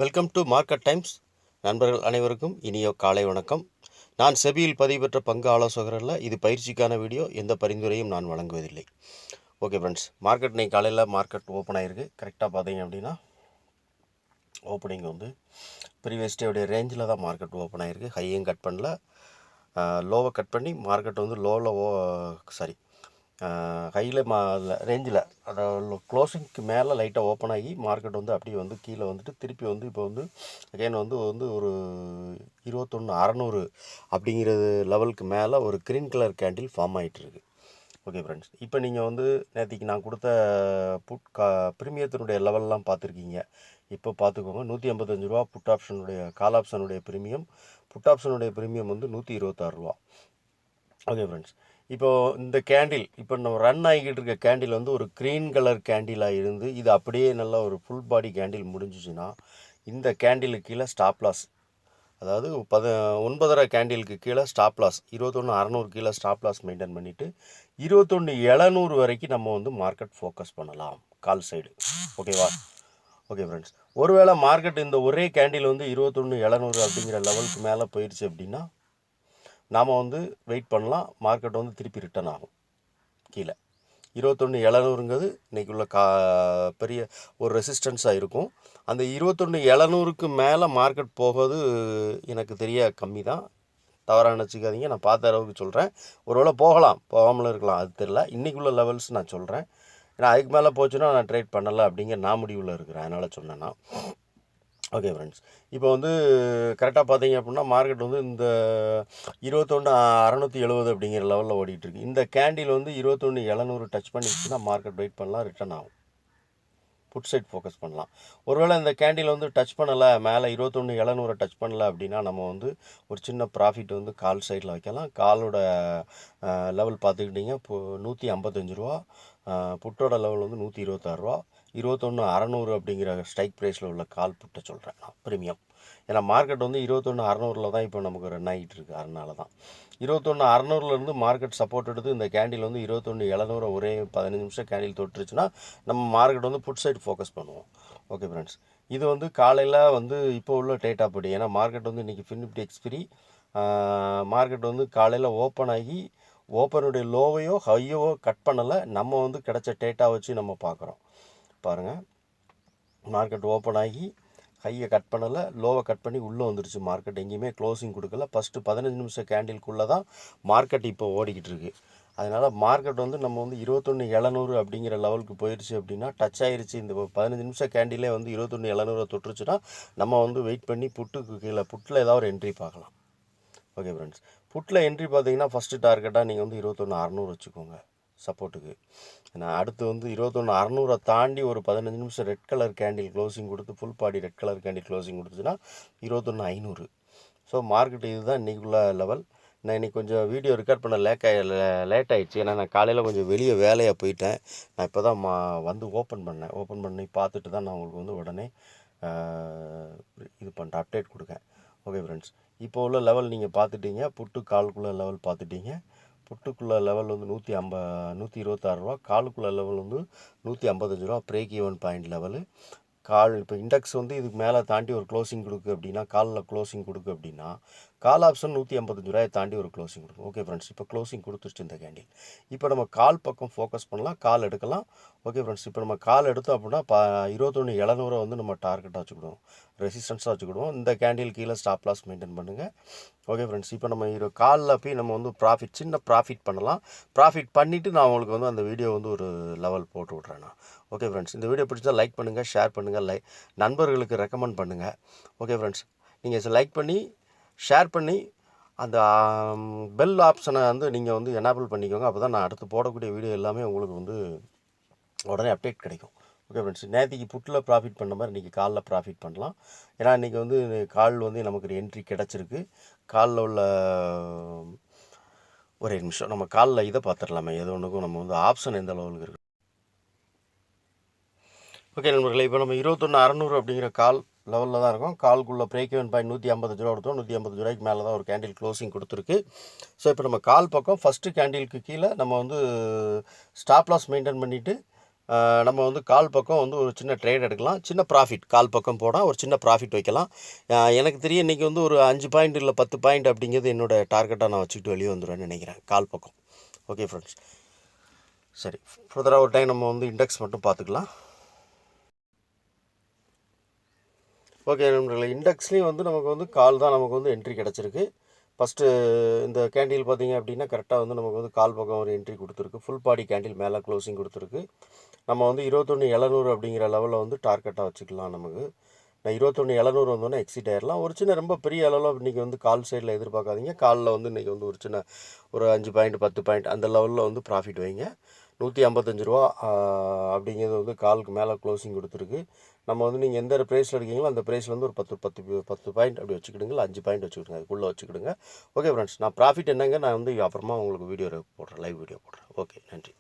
Welcome to market times. நண்பர்கள் அனைவருக்கும் இனிய காலை வணக்கம். நான் செபியில் பதிவு பெற்ற பங்கு ஆலோசகர் அல்ல. இது பயிற்சிக்கான வீடியோ. எந்த பரிந்துரையும் நான் வழங்குவதில்லை. ஓகே ஃப்ரெண்ட்ஸ், மார்க்கெட் இன்னைக்கு காலையில் மார்க்கெட் ஓப்பன் ஆகிருக்கு. கரெக்டாக பார்த்தீங்க அப்படின்னா ஓப்பனிங் வந்து ப்ரீவியஸ் டேவுடைய ரேஞ்சில் தான் மார்க்கெட் ஓப்பன் ஆகிருக்கு. ஹையும் கட் பண்ணல, லோவை கட் பண்ணி மார்க்கெட் வந்து லோவில் ஹையில் ரேஞ்சில் அதாவது க்ளோசிங்க்கு மேலே லைட்டாக ஓப்பன் ஆகி மார்க்கெட் வந்து அப்படியே வந்து கீழே வந்துட்டு திருப்பி வந்து இப்போ வந்து அகைன் வந்து ஒரு 21,600 அப்படிங்கிறது லெவலுக்கு மேலே ஒரு க்ரீன் கலர் கேண்டில் ஃபார்ம் ஆகிட்டுருக்கு. ஓகே ஃப்ரெண்ட்ஸ், இப்போ நீங்கள் வந்து நேற்றுக்கு நான் கொடுத்த ப்ரீமியத்தினுடைய லெவல்லாம் பார்த்துருக்கீங்க. இப்போ பார்த்துக்கோங்க, 155 ரூபா புட் ஆப்ஷனுடைய கால் ஆப்ஷனுடைய ப்ரீமியம், புட் ஆப்ஷனுடைய ப்ரீமியம் வந்து 126 ரூபா. ஓகே ஃப்ரெண்ட்ஸ், இப்போது இந்த கேண்டில் இப்போ நம்ம ரன் ஆகிக்கிட்டு இருக்க கேண்டில் வந்து ஒரு க்ரீன் கலர் கேண்டிலாக இருந்து இது அப்படியே நல்லா ஒரு ஃபுல் பாடி கேண்டில் முடிஞ்சிச்சுன்னா இந்த கேண்டிலுக்கு கீழே ஸ்டாப் லாஸ், அதாவது 9.5 கேண்டிலுக்கு கீழே ஸ்டாப் லாஸ் 21,600 கீழே ஸ்டாப் லாஸ் மெயின்டைன் பண்ணிவிட்டு 21,700 வரைக்கும் நம்ம வந்து மார்க்கெட் ஃபோக்கஸ் பண்ணலாம் கால் சைடு. ஓகேவா? ஓகே ஃப்ரெண்ட்ஸ், ஒருவேளை மார்க்கெட் இந்த ஒரே கேண்டில் வந்து 21,700 அப்படிங்கிற லெவலுக்கு மேலே போயிடுச்சு அப்படின்னா நாம் வந்து வெயிட் பண்ணலாம். மார்க்கெட் வந்து திருப்பி ரிட்டர்ன் ஆகும் கீழே. 21,700ங்கிறது இன்றைக்கி உள்ள பெரிய ஒரு ரெசிஸ்டன்ஸாக இருக்கும். அந்த 21,700க்கு மேலே மார்க்கெட் போகிறது எனக்கு தெரிய கம்மி தான். தவறாக நினச்சிக்காதீங்க, நான் பார்த்த அளவுக்கு சொல்கிறேன். ஒருவேளை போகலாம், போகாமலும் இருக்கலாம், அது தெரியல. இன்றைக்குள்ள லெவல்ஸ் நான் சொல்கிறேன். ஏன்னா அதுக்கு மேலே போச்சுன்னா நான் ட்ரேட் பண்ணலை அப்படிங்கிற நான் முடிவில் இருக்கிறேன், அதனால் சொன்னேன்னா. ஓகே ஃப்ரெண்ட்ஸ், இப்போ வந்து கரெக்டாக பார்த்தீங்க அப்படின்னா மார்க்கெட் வந்து இந்த 21,670 அப்படிங்கிற லெவலில் ஓடிட்டுருக்கு. இந்த கேண்டில் வந்து 21,700 டச் பண்ணிடுச்சுன்னா மார்க்கெட் வெயிட் பண்ணலாம், ரிட்டர்ன் ஆகும். புட் சைட் ஃபோக்கஸ் பண்ணலாம். ஒருவேளை இந்த கேண்டில் வந்து டச் பண்ணலை, மேலே 21,700 டச் பண்ணலை அப்படின்னா நம்ம வந்து ஒரு சின்ன ப்ராஃபிட் வந்து கால் சைடில் வைக்கலாம். காலோட லெவல் பார்த்துக்கிட்டிங்க இப்போ 155 ரூபா, புட்டோட லெவல் வந்து 126 ரூபா. 21,600 அப்படிங்கிற ஸ்ட்ரைக் ப்ரைஸில் உள்ள கால் புட்டை சொல்கிறேன் நான், ப்ரீமியம். ஏன்னா மார்க்கெட் வந்து 21,600 தான் இப்போ நமக்கு ரன் ஆகிட்டு இருக்கு. அதனால தான் 21,600லேருந்து மார்க்கெட் சப்போர்ட் எடுத்து இந்த கேண்டில் வந்து 21,700 ஒரே 15 நிமிஷம் கேண்டில் தொட்டுருச்சுன்னா நம்ம மார்க்கெட் வந்து புட் சைடு ஃபோக்கஸ் பண்ணுவோம். ஓகே ஃப்ரெண்ட்ஸ், இது வந்து காலையில் வந்து இப்போ உள்ள டேட்டா படி, ஏன்னா மார்க்கெட் வந்து இன்றைக்கி ஃபினிப்டி எக்ஸ்பிரி, மார்க்கெட் வந்து காலையில் ஓப்பன் ஆகி ஓப்பனுடைய லோவையோ ஹையோ கட் பண்ணலை. நம்ம வந்து கிடைச்ச டேட்டா வச்சு நம்ம பார்க்குறோம். பாருங்கள், மார்க்கெட் ஓப்பன் ஆகி ஹையை கட் பண்ணலை, லோவை கட் பண்ணி உள்ளே வந்துருச்சு. மார்க்கெட் எங்கேயுமே க்ளோசிங் கொடுக்கல. ஃபஸ்ட்டு 15 நிமிஷம் கேண்டிலுக்குள்ளே தான் மார்க்கெட் இப்போ ஓடிக்கிட்டு இருக்குது. அதனால் மார்க்கெட் வந்து நம்ம வந்து 21,700 அப்படிங்கிற லெவலுக்கு போயிடுச்சு அப்படின்னா டச் ஆகிருச்சு. இந்த 15 நிமிஷம் கேண்டிலே வந்து 21,700 தொட்டுருச்சுன்னா நம்ம வந்து வெயிட் பண்ணி புட்டுக்கு கீழே புட்டில் ஏதாவது ஒரு என்ட்ரி பார்க்கலாம். ஓகே ஃப்ரெண்ட்ஸ், புட்டில் என்ட்ரி பார்த்தீங்கன்னா ஃபஸ்ட்டு டார்கெட்டாக நீங்கள் வந்து 21,600 வச்சுக்கோங்க சப்போர்ட்டுக்கு. நான் அடுத்து வந்து 21,600 தாண்டி ஒரு 15 நிமிஷம் ரெட் கலர் கேண்டில் க்ளோசிங் கொடுத்து full body red colour candle closing கொடுத்துச்சுன்னா 21,500. ஸோ மார்க்கெட் இதுதான் இன்றைக்குள்ள லெவல். நான் இன்றைக்கி கொஞ்சம் வீடியோ ரெக்கார்ட் பண்ண லேட் ஆகிடுச்சு. ஏன்னா நான் காலையில் கொஞ்சம் வெளியே வேலையாக போயிட்டேன். நான் இப்போ தான் வந்து ஓப்பன் பண்ணி பார்த்துட்டு தான் நான் உங்களுக்கு வந்து உடனே இது பண்ணுறேன், அப்டேட் கொடுக்கேன். ஓகே ஃப்ரெண்ட்ஸ், இப்போ உள்ள லெவல் நீங்கள் பார்த்துட்டீங்க. புட்டு கால்குள்ளே லெவல் பார்த்துட்டீங்க. புட்டுக்குள்ளே லெவல் வந்து 126 ரூபா, காலுக்குள்ளே லெவல் வந்து 155 ரூபா பிரேக் ஈவன் பாயிண்ட் லெவலு. கால் இப்போ இண்டெக்ஸ் வந்து இதுக்கு மேலே தாண்டி ஒரு க்ளோசிங் கொடுக்கு அப்படின்னா, காலில் க்ளோசிங் கொடுக்கு அப்படின்னா கால் ஆப்ஷன் 155 ரூபாயை தாண்டி ஒரு க்ளோசிங் கொடுக்கும். ஓகே ஃப்ரெண்ட்ஸ், இப்போ க்ளோசிங் கொடுத்துருச்சு இந்த கேண்டில். இப்போ நம்ம கால் பக்கம் ஃபோக்கஸ் பண்ணலாம், கால் எடுக்கலாம். ஓகே ஃப்ரெண்ட்ஸ், இப்போ நம்ம கால் எடுத்தோம் அப்படின்னா 21,700 வந்து நம்ம டார்கெட்டாக வச்சுக்கிடுவோம், ரெசிஸ்டன்ஸாக வச்சுக்கிடுவோம். இந்த கேண்டில் கீழே ஸ்டாப் லாஸ் மெயின்டைன் பண்ணுங்கள். ஓகே ஃப்ரெண்ட்ஸ், இப்போ நம்ம காலில் போய் நம்ம வந்து சின்ன ப்ராஃபிட் பண்ணலாம். ப்ராஃபிட் பண்ணிவிட்டு நான் உங்களுக்கு வந்து அந்த வீடியோ வந்து ஒரு லெவல் போட்டு விட்றேன் நான். ஓகே ஃப்ரெண்ட்ஸ், இந்த வீடியோ பிடிச்சா லைக் பண்ணுங்கள், ஷேர் பண்ணுங்கள், நண்பர்களுக்கு ரெக்கமெண்ட் பண்ணுங்கள். ஓகே ஃப்ரெண்ட்ஸ், நீங்கள் லைக் பண்ணி ஷேர் பண்ணி அந்த பெல் ஆப்ஷனை வந்து நீங்கள் வந்து எனேபிள் பண்ணிக்கோங்க. அப்போ தான் நான் அடுத்து போடக்கூடிய வீடியோ எல்லாமே உங்களுக்கு வந்து உடனே அப்டேட் கிடைக்கும். ஓகே ஃப்ரெண்ட்ஸ், நேற்றுக்கு புட்டில் ப்ராஃபிட் பண்ண மாதிரி இன்றைக்கி காலில் ப்ராஃபிட் பண்ணலாம். ஏன்னா இன்றைக்கி வந்து கால் வந்து நமக்கு ஒரு என்ட்ரி கிடச்சிருக்கு. காலில் உள்ள ஒரே நிமிஷம் நம்ம காலில் இதை பார்த்துடலாமே, எது ஒன்றுக்கும் நம்ம வந்து ஆப்ஷன் எந்த லெவலுக்கு இருக்குது. ஓகே நண்பர்களே, இப்போ நம்ம 21,600 அப்படிங்கிற கால் லெவலில் தான் இருக்கும். கால்குள்ளே பிரேக் ஈவன் பாயிண்ட் 155 ரூபா கொடுத்தோம். 150 ரூபாய்க்கு மேலே தான் ஒரு கேண்டில் க்ளோசிங் கொடுத்துருக்கு. ஸோ இப்போ நம்ம கால் பக்கம் ஃபஸ்ட்டு கேண்டிலுக்கு கீழே நம்ம வந்து ஸ்டாப் லாஸ் மெயின்டைன் பண்ணிவிட்டு நம்ம வந்து கால் பக்கம் வந்து ஒரு சின்ன ட்ரேட் எடுக்கலாம். சின்ன ப்ராஃபிட் கால் பக்கம் போனால் ஒரு சின்ன ப்ராஃபிட் வைக்கலாம். எனக்கு தெரியும் இன்றைக்கி வந்து ஒரு 5 பாயிண்ட் இல்லை 10 பாயிண்ட் அப்படிங்கிறது என்னோடய டார்கெட்டாக நான் வச்சுக்கிட்டு வெளியே வந்துடுவேன்னு நினைக்கிறேன் கால் பக்கம். ஓகே ஃப்ரெண்ட்ஸ், சரி ஃபர்தராக ஒரு டைம் நம்ம வந்து இண்டெக்ஸ் மட்டும் பார்த்துக்கலாம். ஓகே நண்பர்களே, இண்டெக்ஸ்லேயும் வந்து நமக்கு வந்து கால் தான் நமக்கு வந்து என்ட்ரி கிடச்சிருக்கு. ஃபஸ்ட்டு இந்த கேண்டில் பார்த்திங்க அப்படின்னா கரெக்டாக வந்து நமக்கு வந்து கால் பக்கம் ஒரு என்ட்ரி கொடுத்துருக்கு. ஃபுல் பாடி கேண்டில் மேலே க்ளோசிங் கொடுத்துருக்கு. நம்ம வந்து 21,700 அப்படிங்கிற லெவலில் வந்து டார்கெட்டாக வச்சுக்கலாம். நமக்கு நான் 21,700 வந்தோன்னே எக்ஸிட் ஆயிடலாம். ஒரு சின்ன ரொம்ப பெரிய அளவில் இன்றைக்கி வந்து கால் சைடில் எதிர்பார்க்காதீங்க. காலில் வந்து இன்றைக்கி வந்து ஒரு சின்ன ஒரு 5 பாயிண்ட் 10 பாயிண்ட் அந்த லெவலில் வந்து ப்ராஃபிட் வைங்க. 155 ரூபா அப்படிங்கிறது வந்து காலுக்கு மேலே க்ளோசிங் கொடுத்துருக்கு. நம்ம வந்து நீங்கள் எந்த ப்ரைஸில் இருக்கீங்களோ அந்த ப்ரைஸில் வந்து ஒரு 10 பாயிண்ட் அப்படி வச்சுக்கிடுங்க, 5 பாயிண்ட் வச்சுக்கிடுங்க, அதுக்குள்ளே வச்சுக்கிடுங்க. ஓகே ஃப்ரெண்ட்ஸ், நான் ப்ராஃபிட் என்னங்க நான் வந்து அப்புறமா உங்களுக்கு வீடியோ போடுறேன், லைவ் வீடியோ போடுறேன். ஓகே, நன்றி.